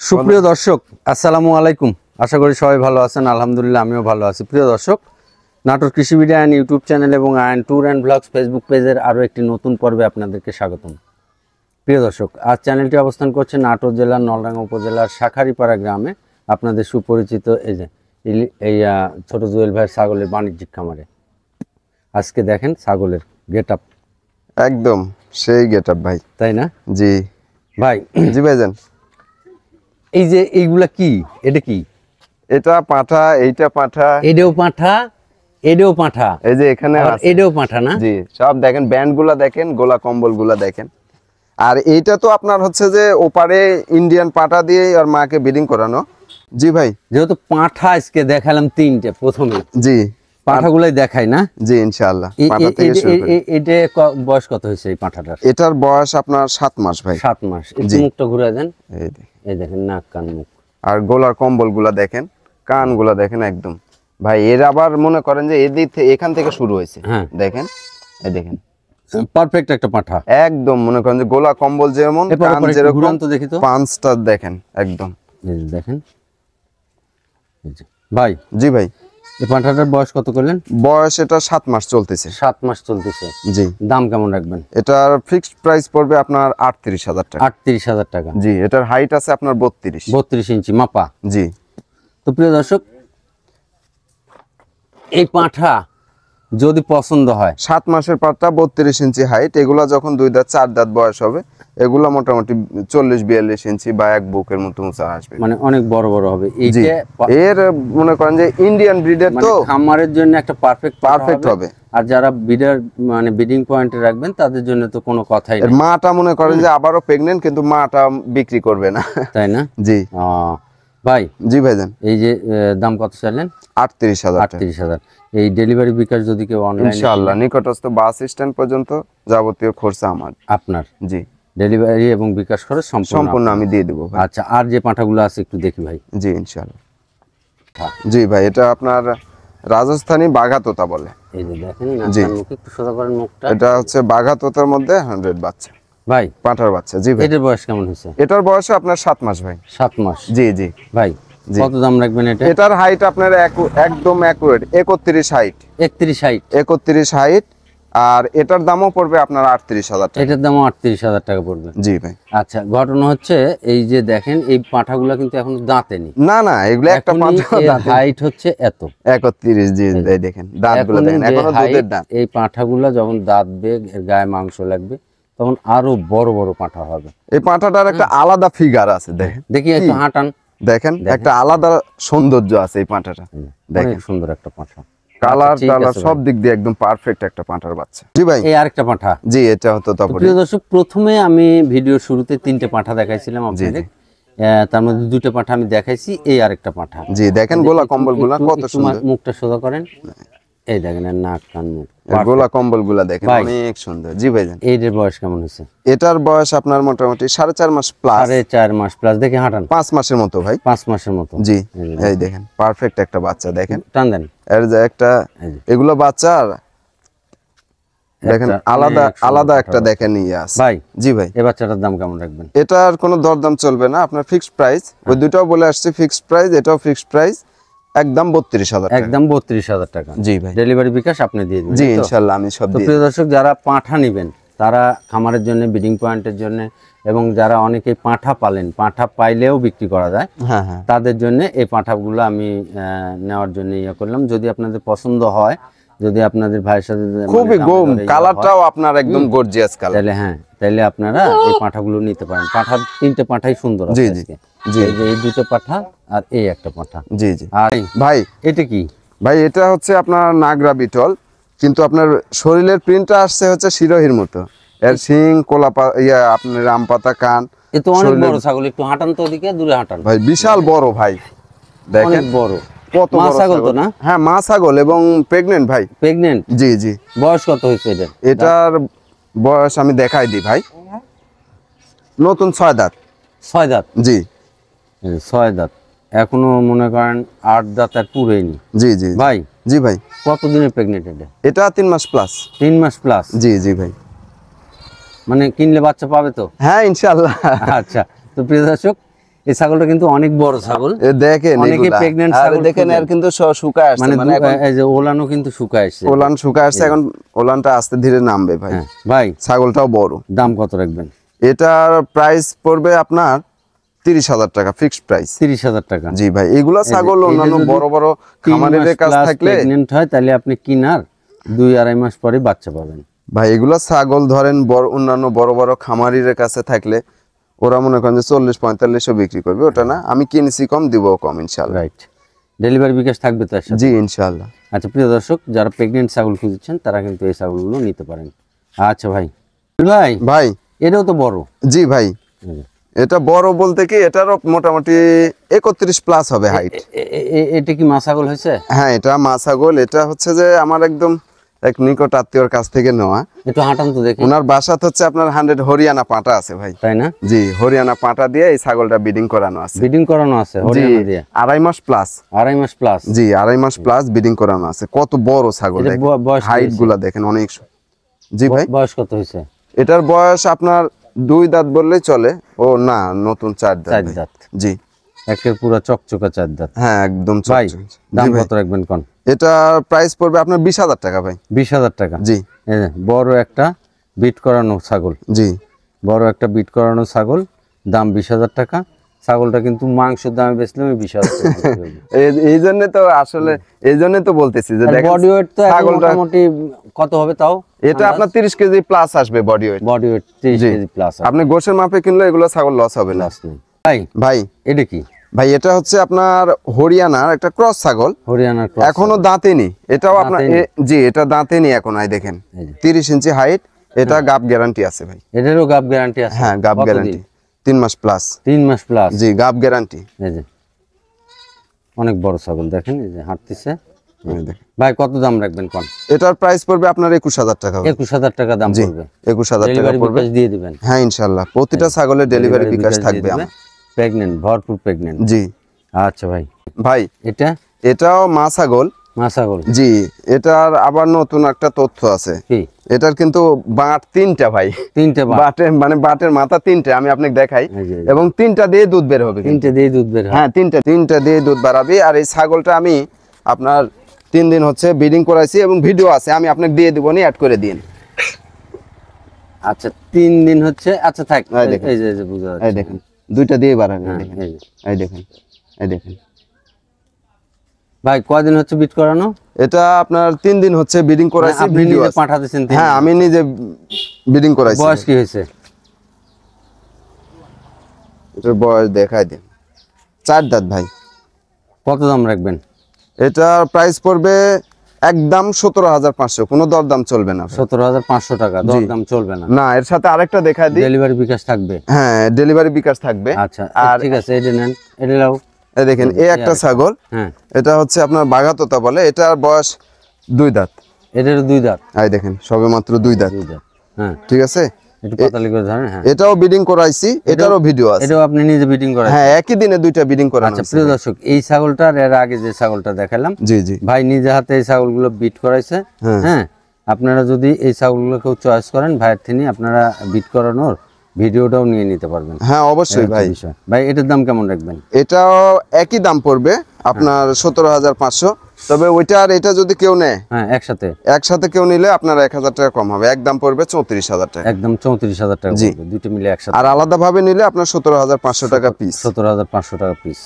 সুপ্রিয় দর্শক আসসালামু আলাইকুম। আশা করি সবাই ভালো আছেন। আলহামদুলিল্লাহ আমিও ভালো আছি। প্রিয় দর্শক, Natore Krishi video and YouTube channel এবং Ayon tour and blogs Facebook পেজের আরও একটি নতুন পর্বে আপনাদেরকে স্বাগতম। প্রিয় দর্শক, আজ চ্যানেলটি অবস্থান করছে নাটোর জেলার নলডাঙ্গা উপজেলার শাখারিপাড়া গ্রামে, আপনাদের সুপরিচিত এই ছোট জুয়েল ভাইয়ের ছাগলের বাণিজ্যিক খামারে। আজকে দেখেন ছাগলের গেট আপ, একদম সেই গেট আপ ভাই, তাই না? জি ভাই, জি ভাইজান, এই যে এইগুলা কি, এটা কি? এটা পাঁঠা, এইটা পাঁঠা, এটাও পাঁঠা, এটাও পাঁঠা, এই যে এখানে আর এটাও পাঁঠা না? জি, সব দেখেন, ব্যান্ড গুলা দেখেন, গোলা কম্বল গুলা দেখেন। আর এইটা তো আপনার হচ্ছে যে ওপারে ইন্ডিয়ান পাঁঠা দিয়ে আর মাকে ব্রিডিং করানো। জি ভাই, যেহেতু পাঁঠা আজকে দেখালাম তিনটে প্রথমে, জি পাঁঠাগুলাই দেখাই না? জি ইনশাআল্লাহ। পাঁঠা থেকে শুরু করি। এটা বয়স কত হয়েছে এই পাঁঠাটার? এটার বয়স আপনার 7 মাস ভাই। 7 মাস। একটু মুখটা ঘুরে দেন, এই দেখেন নাক কান মুখ, আর গোলার কম্বল গুলা দেখেন, কান গুলা দেখেন একদম ভাই। এর আবার মনে করেন যে এদিক থেকে এখান থেকে শুরু হয়েছে, হ্যাঁ দেখেন, এই দেখেন পারফেক্ট একটা পাঁঠা একদম। মনে করেন যে গোলা কম্বল যেমন, কান যেরকম, তো দেখি তো পাঁচটা দেখেন একদম, এই যে দেখেন। ভাই, জি ভাই, এই পাঁঠাটার বয়স কত করলেন? বয়স এটা 7 মাস চলতেছে। 7 মাস চলতেছে। জি, দাম কেমন রাখবেন? এটার ফিক্সড প্রাইস পড়বে আপনার 38,000 টাকা। 38,000 টাকা। জি, এটার হাইট আছে আপনার 32 ইঞ্চি মাপা। জি, তো প্রিয় দর্শক, এই পাঁঠা যদি পছন্দ হয়, 7 মাসের পাটটা 32 ইঞ্চি হাইট, এগুলা যখন 2 দাঁত 4 দাঁত বয়স হবে, এগুলা মোটামুটি 40-42 ইঞ্চি বা এক বুকের মতো উঁচা আসবে, মানে অনেক বড় বড় হবে। এর মনে করেন যে ইন্ডিয়ান ব্রিডের, তো খামারের জন্য একটা পারফেক্ট হবে। আর যারা ব্রিডার মানে ব্রিডিং পয়েন্টে রাখবেন তাদের জন্য তো কোনো কথাই নেই। মাটা মনে করেন যে আবারও প্রেগনেন্ট, কিন্তু মাটা বিক্রি করবে না, তাই না? জি ভাই, জি ভাইজান, এই যে দাম কত চাইলেন? 38,000 টাকা। 38,000। এই ডেলিভারি বিকাশ যদি কেউ অনলাইনে, ইনশাআল্লাহ নিকটস্থ বাস স্ট্যান্ড পর্যন্ত যাবতীয় খরচা আমার, আপনার জি, ডেলিভারি এবং বিকাশ খরচ সম্পূর্ণ আমি দিয়ে দেবো ভাই। আচ্ছা, আর যে পাঁঠাগুলো আছে একটু দেখি ভাই। জি ইনশাআল্লাহ। জি ভাই, এটা আপনার রাজস্থানী বাঘা তোতা বলে। এই যে দেখেন, নাকটার মুখ একটু সোজা করেন মুখটা। এটা হচ্ছে বাঘা তোতার মধ্যে 100 বাচ্চা ভাই, পাঁঠার বাচ্চা। জি ভাই, এটার বয়স কেমন হয়েছে? এটার বয়স আপনার 7 মাস ভাই। 7 মাস। জি জি ভাই, কত দাম রাখবেন এটা? এটার হাইট আপনার একদম অ্যাকুরেট 31 হাইট। 31 হাইট। 31 হাইট। আর এটার দামও পড়বে আপনার 38,000 টাকা। এটার দামও 38,000 টাকা পড়বে। জি ভাই। আচ্ছা, ঘটনা হচ্ছে এই যে দেখেন, এই পাঁঠাগুলো কিন্তু এখন দাঁতে নেই। না না, এগুলো একটা পাঁঠা হাইট হচ্ছে এত 31। জি দেখেন দাঁতগুলো দেখেন, এখনো দুধের দাঁত। এই পাঁঠাগুলো যখন দাঁতবে, এর গায়ে মাংস লাগবে, তখন আরো বড় বড় পাঁঠা হবে। এই পাঁঠাটার একটা আলাদা ফিগার আছে, দেখেন, দেখি একটু হাঁটান, দেখেন একটা আলাদা সৌন্দর্য আছে এই পাঁঠাটা। দেখেন সুন্দর একটা পাঁঠা, কালার টালার সব দিক দিয়ে একদম পারফেক্ট একটা পাঁঠার বাচ্চা। জি ভাই, এই আরেকটা পাঁঠা। জি, এটা হতো তারপরে। প্রিয় দর্শক, প্রথমে আমি ভিডিওর শুরুতে 3টে পাঁঠা দেখাইছিলাম আপনাদের, তার মধ্যে 2টে পাঁঠা আমি দেখাইছি, এই আরেকটা পাঁঠা। জি দেখেন, গোলা কম্বল গুলা কত সুন্দর। মুখটা সোজা করেন, এই দেখেন নাক কান মুখ, গোলা কম্বল গুলা দেখেন অনেক সুন্দর। জি ভাইজান, এইটার বয়স কেমন হয়েছে? এটার বয়স আপনার মোটামুটি 4.5 মাস প্লাস। 4.5 মাস প্লাস। দেখি হাঁটান, 5 মাসের মতো ভাই। 5 মাসের মতো। জি, এই দেখেন পারফেক্ট একটা বাচ্চা, দেখেন টান দেন। এর যে একটা এগুলো বাচ্চা দেখেন আলাদা একটা দেখেন ইয়ে আছে ভাই। জি ভাই, এই বাচ্চাটার দাম কেমন রাখবেন? এটার কোনো দরদাম চলবে না, আপনার ফিক্সড প্রাইস। ওই দুটাও বলে আসছে ফিক্সড প্রাইস, এটাও ফিক্সড প্রাইস, একদম 32,000 টাকা। একদম 32,000 টাকা। জি ভাই, ডেলিভারি বিকাশ আপনি দিয়ে দিবেন? জি ইনশাআল্লাহ আমি সব দিয়ে। প্রিয় দর্শক, যারা পাঁঠা নেবেন তারা খামারের জন্য, ব্রিডিং পয়েন্টের জন্য, এবং যারা অনেকেই পাঁঠা পালেন, পাঁঠা পাইলেও বিক্রি করা যায়, হ্যাঁ হ্যাঁ, তাদের জন্য এই পাঁঠাগুলো আমি নেওয়ার জন্য ইয়ে করলাম। যদি আপনাদের পছন্দ হয়, যদি আপনাদের ভাইয়ের সাথে খুবই কালারটাও আপনার একদম গর্জিয়াস কালার, তাহলে আপনারা এই পাঁঠাগুলো নিতে পারেন। পাঁঠা 3টে পাঁঠাই সুন্দর আছে আজকে। জি, এই 2টো পাঁঠা আর এই একটা পাঁঠা। জি জি। আর ভাই, এটা কি ভাই? এটা হচ্ছে আপনার নাগরা বিটল, কিন্তু আপনার শরীরের প্রিন্টটা আসছে হচ্ছে শিরোহির মতো। এর শিং, কোলাপা, আপনার রাম পাতা, কান। এ তো অনেক বড় ছাগল। একটু হাঁটান তো, ওদিকে দূরে হাঁটান ভাই, বিশাল বড় ভাই, দেখেন বড়। কত বড় ছাগল তো না? হ্যাঁ, মা ছাগল এবং প্রেগনেন্ট ভাই। প্রেগনেন্ট? জি জি। বয়স কত হয়েছে এটার? এটার বয়স আমি দেখাই দিই ভাই, নতুন 6 দাঁত। 6 দাঁত? জি 6 দাঁত, এখনো মনে করেন 8 দাঁত আর পুরোয়নি। জি জি ভাই। জি ভাই, কতদিনের প্রেগনেন্ট এটা? এটা 3 মাস প্লাস। 3 মাস প্লাস? জি জি ভাই। মানে কিনলে বাচ্চা পাবে তো? হ্যাঁ ইনশাআল্লাহ। আচ্ছা, তো প্রিয় দর্শক, এই ছাগলটা কিন্তু অনেক বড় ছাগল। এ দেখেন অনেকে এগুলা। প্রেগন্যান্ট আর ছাগল দেখেন খোঁজে। এর কিন্তু শুকায় আসছে, মানে মানে এখন এই যে ওলানো কিন্তু শুকায় আসছে। ওলান শুকায় আসছে, এখন ওলানটা আস্তে ধীরে নামবে ভাই। হ্যাঁ ভাই, ছাগলটাও বড়। দাম কত রাখবেন? এটার প্রাইস পড়বে আপনার 30,000 টাকা, ফিক্সড প্রাইস। 30,000 টাকা। জি ভাই, এগুলা ছাগল এটা অন্যান্য যদি বড় বড় 3 খামারের মাস কাছ plus থাকলে pregnant হয় তাহলে আপনি কিনার 2-2.5 মাস পরে বাচ্চা পাবেন। ভাই, এগুলা ছাগল ধরেন বড় অন্যান্য বড় বড় খামারির কাছে থাকলে ওরা মনে করেন যে 40-45 বিক্রি করবে, ওটা না, আমি কিনছি কম, দিব কম ইনশাআল্লাহ। রাইট, ডেলিভারি বিকাশ থাকবে তার সাথে। জি ইনশাআল্লাহ। আচ্ছা প্রিয় দর্শক, যারা প্রেগনেন্ট ছাগল খুঁজছেন তারা কিন্তু এই ছাগলগুলো নিতে পারেন। আচ্ছা ভাই, ভাই ভাই এটাও তো বড়। জি ভাই, এই যে, এটা বড় বলতে কি এটারও মোটামুটি 31 প্লাস হবে হাইট। এটা কি মা ছাগল হয়েছে? হ্যাঁ, এটা মা ছাগল। এটা হচ্ছে যে আমার একদম এক নিকট আত্মীয়র কাছ থেকে নেওয়া। একটু হাঁটান তো দেখি। ওনার বাসাত হচ্ছে আপনার 100 হরিয়ানা পাঁটা আছে ভাই। তাই না? জি, হরিয়ানা পাঁটা দিয়ে এই ছাগলটা ব্রিডিং করানো আছে। ব্রিডিং করানো আছে জি, হরিয়ানা দিয়ে? 2.5 মাস প্লাস। 2.5 মাস প্লাস। জি, 2.5 মাস প্লাস ব্রিডিং করানো আছে। কত বড় ছাগল, এটা বয়স কি হাইট গুলা দেখেন অনেক। জি ভাই, বয়স কত হয়েছে? এটার বয়স আপনার 2 দাঁত বললেই চলে। ও না, নতুন 4 দাঁত 4 ভাই। দাঁত। জি একের পুরো চকচকা 4 দাঁত। হ্যাঁ, একদম ভাই চকচকে। দাম জি ভাই, কত রাখবেন কোন? এটা প্রাইস পড়বে আপনার 20,000 টাকা ভাই। 20,000 টাকা। জি এই যে, বড় একটা বিট করানো ছাগল, জি বড় একটা বিট করানো ছাগল, দাম 20,000 টাকা। ছাগলটা কিন্তু মাংসের দামে বেচলাম 20,000 টাকা। এই জন্য তো আসলে এই জন্য তো বলতেছি যে দেখেন বডি ওয়েট তো এখন ছাগলটা, মোটামুটি কত হবে তাও? এটা আপনার 30 কেজি প্লাস আসবে বডি ওয়েট। বডি ওয়েট 30 জি। Kg plus. আপনি গোশের মাপে কিনলে এগুলো ছাগল লস হবে না। প্লাস নেই ভাই। ভাই এটা কি? ভাই, এটা হচ্ছে আপনার হরিয়ানার একটা ক্রস ছাগল, হরিয়ানার ক্রস। এখনো দাঁতেনি। এটাও আপনার দাঁতেনি? জি, এটা দাঁতেনি এখন। আই দেখেন এই যে। 30 ইঞ্চি হাইট। এটা গাব গ্যারান্টি আছে ভাই। এটারও গাব গ্যারান্টি আছে? হ্যাঁ, গাব কতদিন? গ্যারান্টি 3 মাস প্লাস। 3 মাস প্লাস। জি, গাব গ্যারান্টি। এই যে অনেক বড় ছাগল দেখেন, এই যে হাঁটতেছে। ভাই কত দাম রাখবেন কোন? এটার প্রাইস পড়বে আপনার 21,000 টাকা। 21,000 টাকা দাম জি, পড়বে। 21,000 টাকা ডেলিভারি পড়বে। বিকাশ দিয়ে দিবেন? হ্যাঁ ইনশাআল্লাহ, প্রতিটা ছাগলের ডেলিভারি বিকাশ থাকবে আমার। প্রেগন্যান্ট, ভরপুর প্রেগন্যান্ট। জি আচ্ছা ভাই, ভাই, এটা এটাও মা ছাগল। মা ছাগল? জি, এটার আবার নতুন একটা তথ্য আছে। কি? এটার কিন্তু বাট 3টা ভাই। 3টে বাট? বাটের মানে বাটের মাথা 3টে, আমি আপনাকে দেখাই। এই যে, এবং 3টা দিয়ে দুধ বের হবে কিন্তু। 3টে দিয়ে দুধ বের হয়? হ্যাঁ, 3টা দিয়ে দুধ বাড়াবে। আর এই ছাগলটা আমি আপনার 3 দিন হচ্ছে ব্রিডিং করাইছি এবং ভিডিও আছে, আমি আপনাকে দিয়ে দিব, নি অ্যাড করে দিন। আচ্ছা 3 দিন হচ্ছে। আচ্ছা থাক, এই দেখেন। এই যে বুঝা এই যাচ্ছে। দেখেন, 2টা দিয়ে বাড়াবে। হ্যাঁ, দেখেন, এই যে। এই দেখেন, এই দেখেন। ভাই কয়দিন হচ্ছে বিট করানো? এটা আপনার 3 দিন হচ্ছে ব্রিডিং করাইছি, আপনি ভিডিও নিজে আছে। পাঠাতেছেন? হ্যাঁ, আমি নিজে ব্রিডিং করাইছি। বয়স কি হয়েছে? এটার বয়স দেখাই দিন, 4 দাঁত ভাই। কত দাম রাখবেন? এটার প্রাইস পড়বে একদম 17,500, কোনো দরদাম চলবে না। 17,500 টাকা, দর দাম চলবে না? না, এর সাথে আরেকটা দেখা দিই। ডেলিভারি বিকাশ থাকবে? হ্যাঁ, ডেলিভারি বিকাশ থাকবে। আচ্ছা আর ঠিক আছে, এটা নেন, এটা নাও। এই দেখেন, এই একটা ছাগল, হ্যাঁ, এটা হচ্ছে আপনার বাঘাতোতা বলে। এটার বয়স 2 দাঁত। এটারও 2 দাঁত? এই দেখেন, সবে মাত্র 2 দাঁত। 2 দাঁত, হ্যাঁ। ঠিক আছে, একটু পাতালি করে ধরেন। হ্যাঁ, এটাও ব্রিডিং করাইছি, এটারও ভিডিও আছে। এটাও আপনি নিজে বিটিং করেন? হ্যাঁ, একই দিনে 2টা ব্রিডিং করানো আচ্ছা আছে। প্রিয় দর্শক, এই ছাগলটার এর আগে যে ছাগলটা দেখালাম, জি জি ভাই নিজে হাতে এই ছাগলগুলো বিট করাইছে। হ্যাঁ। হ্যাঁ, আপনারা যদি এই ছাগলগুলো কেউ চয়েস করেন, ভাইয়ের থেকে আপনারা বিট করানোর ভিডিওটাও নিয়ে নিতে পারবেন। হ্যাঁ, অবশ্যই ভাই। বিষয় ভাই, এটার দাম কেমন রাখবেন? এটাও একই দাম পড়বে আপনার 17,500। তবে ওইটা আর এটা যদি কেউ নেয়, হ্যাঁ একসাথে, একসাথে কেউ নিলে আপনার 1,000 টাকা কম হবে। একদম পড়বে 34,000 টাকা। একদম 34,000 টাকা জি। পড়বে, দুটো মিলে একসাথে। আর আলাদা ভাবে নিলে আপনার 17,500 টাকা পিস। 17,500 টাকা পিস।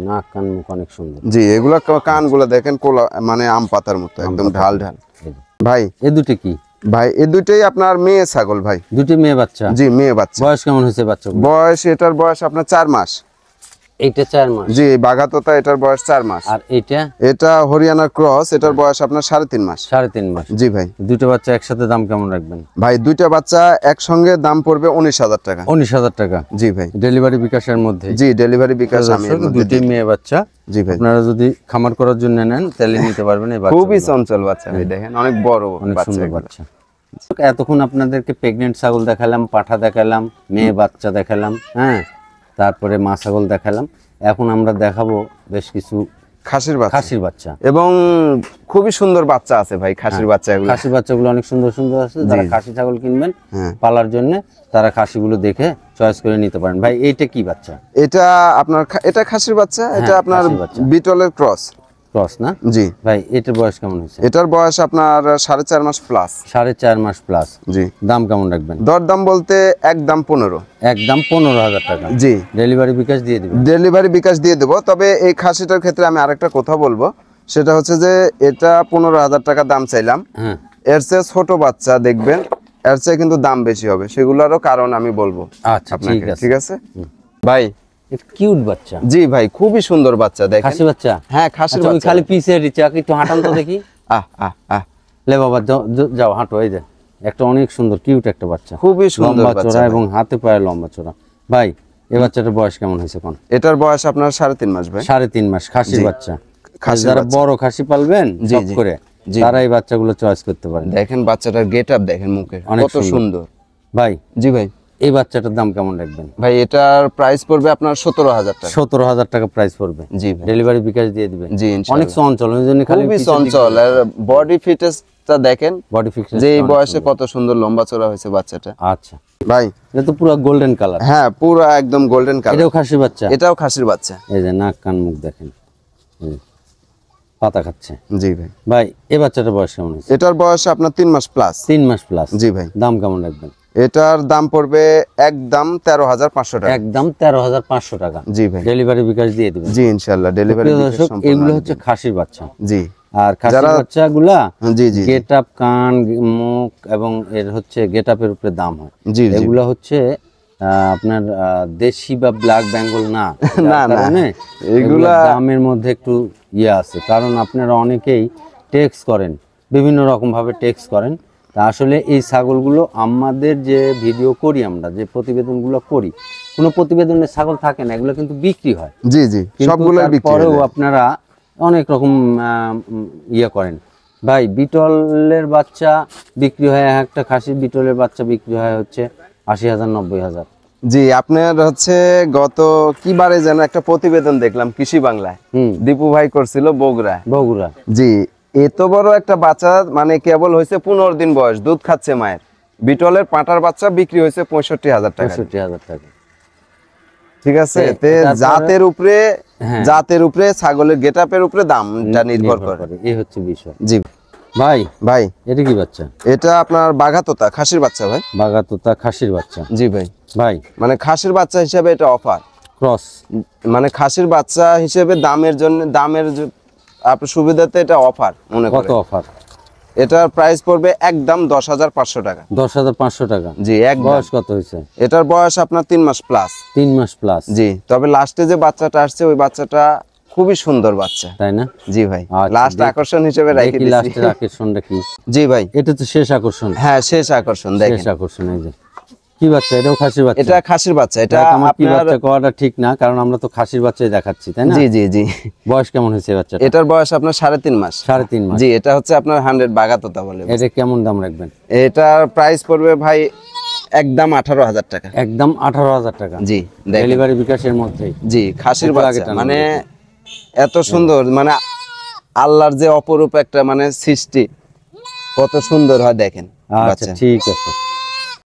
নাক কান মুখ অনেক সুন্দর। জি, এগুলা কানগুলা দেখেন, কোলা মানে আম পাতার মতো, একদম ঢাল ঢাল। এই যে। ভাই এ দুটো কি? ভাই, এই দুইটাই আপনার মেয়ে ছাগল ভাই। দুটো মেয়ে বাচ্চা? জি, মেয়ে বাচ্চা। বয়স কেমন হয়েছে বাচ্চা? বয়স, এটার বয়স আপনার 4 মাস। এইটা 4 মাস? জি, বাঘাতোতা, এটার বয়স 4 মাস। আর এইটা? এটা হরিয়ানার ক্রস, এটার বয়স আপনার 3.5 মাস। 3.5 মাস? জি ভাই। দুটো বাচ্চা একসাথে দাম কেমন রাখবেন? ভাই, 2টা বাচ্চা একসঙ্গে দাম পড়বে 19,000 টাকা। 19,000 টাকা? জি ভাই। ডেলিভারি বিকাশের মধ্যে? জি, ডেলিভারি বিকাশ আমি এর মধ্যে দুটি দিই। মেয়ে বাচ্চা। জি ভাই, আপনারা যদি খামার করার জন্য নেন তাহলে নিতে পারবেন এই বাচ্চা। খুবই চঞ্চল বাচ্চা ভাই, দেখেন অনেক বড় অনেক বাচ্চা সুন্দর এগুলো। বাচ্চা। এতক্ষণ আপনাদেরকে প্রেগনেন্ট ছাগল দেখালাম, পাঠা দেখালাম, মেয়ে বাচ্চা দেখালাম, হ্যাঁ, তারপরে মা ছাগল দেখালাম। এখন আমরা দেখাবো বেশ কিছু খাসির বাচ্চা, খাসির বাচ্চা এবং খুবই সুন্দর বাচ্চা আছে ভাই খাসির বাচ্চা এগুলো। খাসির বাচ্চাগুলো অনেক সুন্দর সুন্দর আছে, যারা খাসি ছাগল কিনবেন পালার জন্য তারা খাসিগুলো দেখে চয়েস করে নিতে পারেন। ভাই এইটা কি বাচ্চা? এটা আপনার এটা খাসির বাচ্চা, এটা আপনার বিটলের ক্রস না? জি ভাই এটার বয়স কেমন হয়েছে? এটার বয়স আপনার 4.5 মাস প্লাস। 4.5 মাস প্লাস। জি। দাম কেমন রাখবেন? দরদাম বলতে একদম 15। একদম 15,000 টাকা। জি। ডেলিভারি বিকাশ দিয়ে দিবেন? ডেলিভারি বিকাশ দিয়ে দেবো। তবে এই খাসিটার ক্ষেত্রে আমি আরেকটা কথা বলবো, সেটা হচ্ছে যে এটা 15,000 টাকা দাম চাইলাম। হ্যাঁ। এর চেয়ে ছোট বাচ্চা দেখবেন, এর চেয়ে কিন্তু দাম বেশি হবে, সেগুলোরও কারণ আমি বলবো। আচ্ছা ঠিক আছে। ঠিক আছে ভাই। এটা কিউট বাচ্চা। জি ভাই, খুবই সুন্দর বাচ্চা দেখেন। খাসি বাচ্চা? হ্যাঁ খাসির আচ্ছা, ওই বাচ্চা। খালি পিছে রিচা একটু হাঁটান তো দেখি। লে বাবা যাও হাঁটো, এই যে একটা অনেক সুন্দর কিউট একটা বাচ্চা, খুবই সুন্দর লম্বা বাচ্চা চড়া এবং হাতে পায়ে লম্বা চড়া। ভাই এই বাচ্চাটার বয়স কেমন হয়েছে কোন? এটার বয়স আপনার 3.5 মাস ভাই। 3.5 মাস খাসির জি। বাচ্চা। খাসির যারা বাচ্চা। বড় খাসি পালবেন জি, শখ জি। করে, জি। তারা এই বাচ্চাগুলো চয়েস করতে পারেন। দেখেন বাচ্চাটার গেটআপ দেখেন, মুখের অনেক কত সুন্দর। ভাই জি ভাই। এই বাচ্চাটার দাম কেমন রাখবেন? ভাই এটার প্রাইস পড়বে আপনার 17,000 টাকা। 17,000 টাকা প্রাইস পড়বে। জি ভাই। ডেলিভারি বিকাশ দিয়ে দিবেন? জি অনেক চঞ্চল, ওই জন্য খালি খুবই চঞ্চল। আর বডি ফিটনেসটা দেখেন, বডি ফিটনেস যে এই বয়সে কত সুন্দর লম্বা চড়া হয়েছে বাচ্চাটা। আচ্ছা ভাই এটা তো পুরো গোল্ডেন কালার। হ্যাঁ পুরো একদম গোল্ডেন কালার। এটাও খাসির বাচ্চা? এটাও খাসির বাচ্চা। এই যে নাক কান মুখ দেখেন, পাতা খাচ্ছে। জি ভাই। ভাই এই বাচ্চাটার বয়স কেমন হয়েছে? এটার বয়স আপনার 3 মাস প্লাস। 3 মাস প্লাস। জি ভাই। দাম কেমন রাখবেন? এটার দাম পড়বে একদম 13,500 টাকা। একদম 13,500 টাকা। জি ভাই। ডেলিভারি বিকাশ দিয়ে দিবেন? জি ইনশাআল্লাহ ডেলিভারি প্রিয় বিকাশ দর্শক, সম্পূর্ণ। এগুলো হচ্ছে খাসির বাচ্চা। জি। আর খাসির বাচ্চাগুলা জি জি গেট আপ, কান, মুখ এবং এর হচ্ছে গেট আপের উপরে দাম হয়। জি জি। এগুলো হচ্ছে আপনার দেশি বা ব্ল্যাক বেঙ্গল না। না না, এগুলা দামের মধ্যে একটু ইয়ে আছে, কারণ আপনারা অনেকেই টেক্স করেন, বিভিন্ন রকম ভাবে টেক্স করেন। তা আসলে এই ছাগলগুলো আমাদের যে ভিডিও করি, আমরা যে প্রতিবেদনগুলো করি, কোনো প্রতিবেদনে ছাগল থাকে না, এগুলো কিন্তু বিক্রি হয়। জি জি, সবগুলো বিক্রি হয়। পরেও আপনারা অনেক রকম ইয়ে করেন। ভাই বিটলের বাচ্চা বিক্রি হয়, একটা খাসির বিটলের বাচ্চা বিক্রি হয় হচ্ছে 80,000 90,000। জি আপনার হচ্ছে গত কিবারে যেন একটা প্রতিবেদন দেখলাম কৃষি বাংলায়, দীপু ভাই করছিল বগুড়া। জি, এত বড় একটা বাচ্চা, মানে কেবল হয়েছে 15 দিন বয়স, দুধ খাচ্ছে মায়ের, বিটলের পাঁটার বাচ্চা বিক্রি হয়েছে 65,000 টাকা। 65,000 টাকা। ঠিক আছে, জাতের উপরে ছাগলের গেটআপের উপরে দামটা নির্ভর করে। এই হচ্ছে বিষয়। জি ভাই ভাই, এটা কি বাচ্চা? এটা আপনার বাঘাতোতা খাসির বাচ্চা ভাই। বাঘাতোতা খাসির বাচ্চা? জি ভাই। ভাই মানে খাসির বাচ্চা হিসেবে এটা অফার, ক্রস, মানে খাসির বাচ্চা হিসেবে দামের জন্য, আপনার সুবিধাতে এটা অফার মনে করেন। কত অফার? এটার প্রাইস পড়বে একদম 10,500 টাকা। 10,500 টাকা। জি। এক বয়স কত হয়েছে এটার? বয়স আপনার 3 মাস প্লাস। 3 মাস প্লাস। জি। তবে লাস্টে যে বাচ্চাটা আসছে, ওই বাচ্চাটা খুবই সুন্দর বাচ্চা, তাই না? জি ভাই। আচ্ছা, লাস্ট আকর্ষণ হিসেবে রেখে দিয়েছি। লাস্টের আকর্ষণটা কি? জি ভাই, এটা তো শেষ আকর্ষণ। হ্যাঁ শেষ আকর্ষণ। শেষ দেখেন আকর্ষণ। এই যে কি বাচ্চা? এটাও খাসির বাচ্চা? এটা খাসির বাচ্চা। এটা আমার কি আপনার বাচ্চা কোয়াটা ঠিক না, কারণ আমরা তো খাসির বাচ্চাই দেখাচ্ছি, তাই না? জি জি জি। বয়স কেমন হয়েছে বাচ্চাটা? এটার বয়স আপনার 3.5 মাস। 3.5 মাস। জি। এটা হচ্ছে আপনার 100 বাঘাতোতা বলে। এটা কেমন দাম রাখবেন? এটার প্রাইস পড়বে ভাই একদম 18,000 টাকা। একদম 18,000 টাকা। জি। ডেলিভারি বিকাশের মধ্যেই। জি। খাসির বাচ্চা মানে এত সুন্দর, মানে আল্লাহর যে অপরূপ একটা মানে সৃষ্টি, কত সুন্দর হয় দেখেন। আচ্ছা ঠিক আছে।